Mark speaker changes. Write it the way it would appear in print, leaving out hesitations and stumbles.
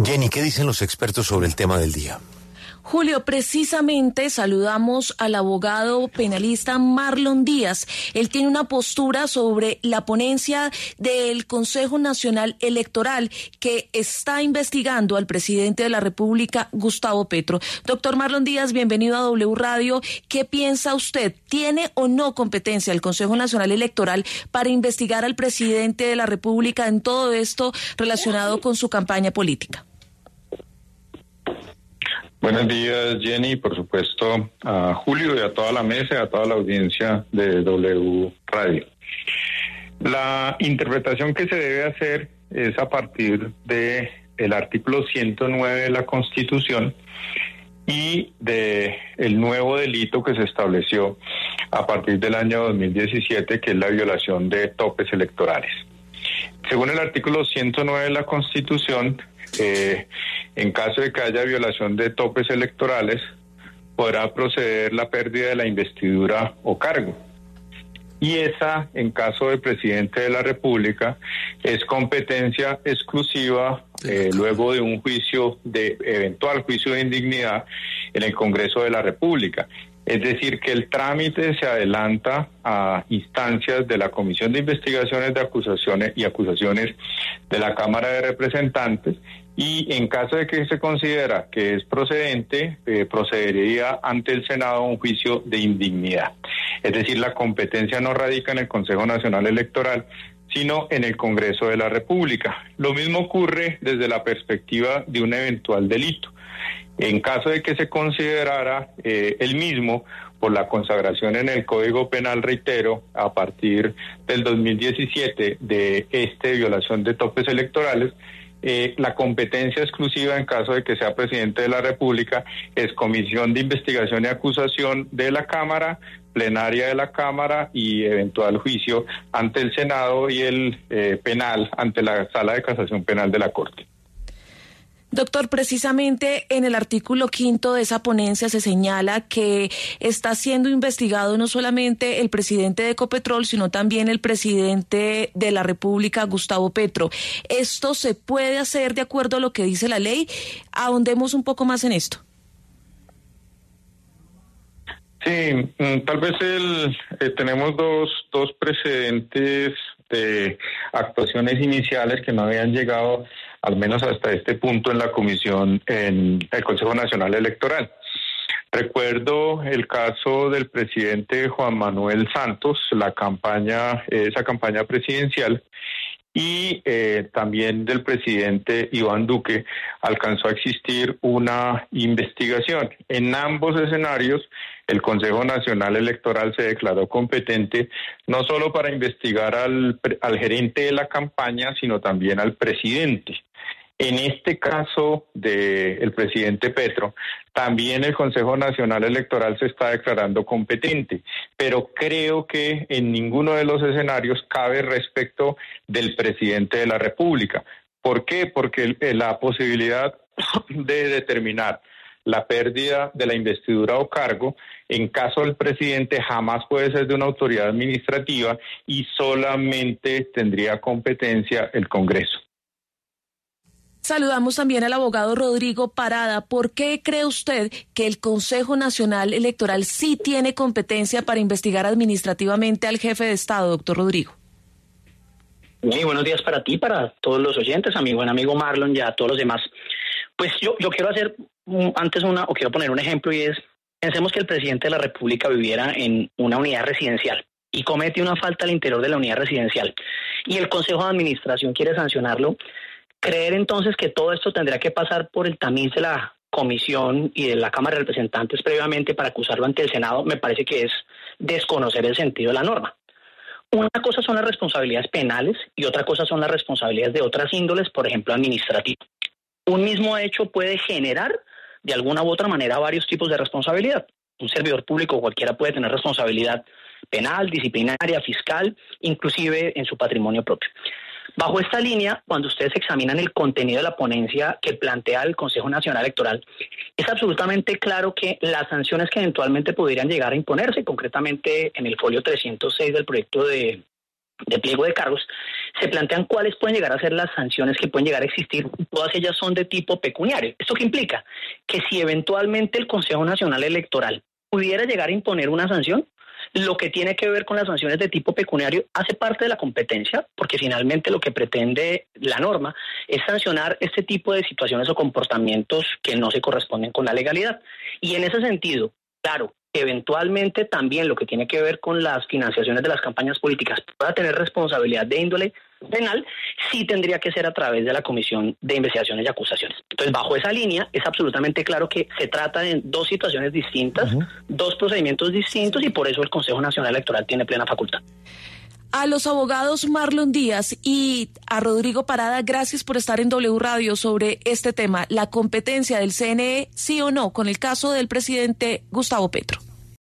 Speaker 1: Jenny, ¿qué dicen los expertos sobre el tema del día?
Speaker 2: Julio, precisamente saludamos al abogado penalista Marlon Díaz. Él tiene una postura sobre la ponencia del Consejo Nacional Electoral que está investigando al presidente de la República, Gustavo Petro. Doctor Marlon Díaz, bienvenido a W Radio. ¿Qué piensa usted? ¿Tiene o no competencia el Consejo Nacional Electoral para investigar al presidente de la República en todo esto relacionado con su campaña política?
Speaker 3: Buenos días, Jenny, por supuesto a Julio y a toda la mesa y a toda la audiencia de W Radio. La interpretación que se debe hacer es a partir de el artículo 109 de la Constitución y de el nuevo delito que se estableció a partir del año 2017, que es la violación de topes electorales. Según el artículo 109 de la Constitución, en caso de que haya violación de topes electorales, podrá proceder la pérdida de la investidura o cargo. Y esa, en caso del presidente de la República, es competencia exclusiva luego de un eventual juicio de indignidad en el Congreso de la República. Es decir, que el trámite se adelanta a instancias de la Comisión de Investigaciones de Acusaciones y Acusaciones de la Cámara de Representantes, y en caso de que se considera que es procedente, procedería ante el Senado a un juicio de indignidad. Es decir, la competencia no radica en el Consejo Nacional Electoral, sino en el Congreso de la República. Lo mismo ocurre desde la perspectiva de un eventual delito. En caso de que se considerara el mismo por la consagración en el Código Penal, reitero, a partir del 2017 de violación de topes electorales, la competencia exclusiva en caso de que sea presidente de la República es Comisión de Investigación y Acusación de la Cámara, plenaria de la Cámara y eventual juicio ante el Senado y el penal ante la Sala de Casación Penal de la Corte.
Speaker 2: Doctor, precisamente en el artículo 5 de esa ponencia se señala que está siendo investigado no solamente el presidente de Ecopetrol, sino también el presidente de la República, Gustavo Petro. ¿Esto se puede hacer de acuerdo a lo que dice la ley? Ahondemos un poco más en esto.
Speaker 3: Sí, tal vez tenemos dos precedentes de actuaciones iniciales que no habían llegado al menos hasta este punto en la comisión, en el Consejo Nacional Electoral. Recuerdo el caso del presidente Juan Manuel Santos, esa campaña presidencial, y también del presidente Iván Duque alcanzó a existir una investigación. En ambos escenarios, el Consejo Nacional Electoral se declaró competente no solo para investigar al gerente de la campaña, sino también al presidente. En este caso del presidente Petro, también el Consejo Nacional Electoral se está declarando competente, pero creo que en ninguno de los escenarios cabe respecto del presidente de la República. ¿Por qué? Porque la posibilidad de determinar la pérdida de la investidura o cargo, en caso del presidente, jamás puede ser de una autoridad administrativa y solamente tendría competencia el Congreso.
Speaker 2: Saludamos también al abogado Rodrigo Parada. ¿Por qué cree usted que el Consejo Nacional Electoral sí tiene competencia para investigar administrativamente al jefe de Estado, doctor Rodrigo?
Speaker 4: Muy buenos días para ti, para todos los oyentes, a mi buen amigo Marlon y a todos los demás. Pues yo quiero hacer quiero poner un ejemplo, y es, pensemos que el presidente de la República viviera en una unidad residencial y comete una falta al interior de la unidad residencial y el Consejo de Administración quiere sancionarlo. Creer entonces que todo esto tendría que pasar por el tamiz de la Comisión y de la Cámara de Representantes previamente para acusarlo ante el Senado, me parece que es desconocer el sentido de la norma. Una cosa son las responsabilidades penales y otra cosa son las responsabilidades de otras índoles, por ejemplo, administrativas. Un mismo hecho puede generar de alguna u otra manera varios tipos de responsabilidad. Un servidor público cualquiera puede tener responsabilidad penal, disciplinaria, fiscal, inclusive en su patrimonio propio. Bajo esta línea, cuando ustedes examinan el contenido de la ponencia que plantea el Consejo Nacional Electoral, es absolutamente claro que las sanciones que eventualmente pudieran llegar a imponerse, concretamente en el folio 306 del proyecto de de pliego de cargos, se plantean cuáles pueden llegar a ser las sanciones que pueden llegar a existir. Todas ellas son de tipo pecuniario. ¿Esto qué implica? Que si eventualmente el Consejo Nacional Electoral pudiera llegar a imponer una sanción, lo que tiene que ver con las sanciones de tipo pecuniario hace parte de la competencia, porque finalmente lo que pretende la norma es sancionar este tipo de situaciones o comportamientos que no se corresponden con la legalidad. Y en ese sentido, claro, eventualmente también lo que tiene que ver con las financiaciones de las campañas políticas pueda tener responsabilidad de índole penal, sí tendría que ser a través de la Comisión de Investigaciones y Acusaciones. Entonces, bajo esa línea, es absolutamente claro que se trata de dos situaciones distintas, dos procedimientos distintos, y por eso el Consejo Nacional Electoral tiene plena facultad.
Speaker 2: A los abogados Marlon Díaz y a Rodrigo Parada, gracias por estar en W Radio sobre este tema, la competencia del CNE, sí o no, con el caso del presidente Gustavo Petro.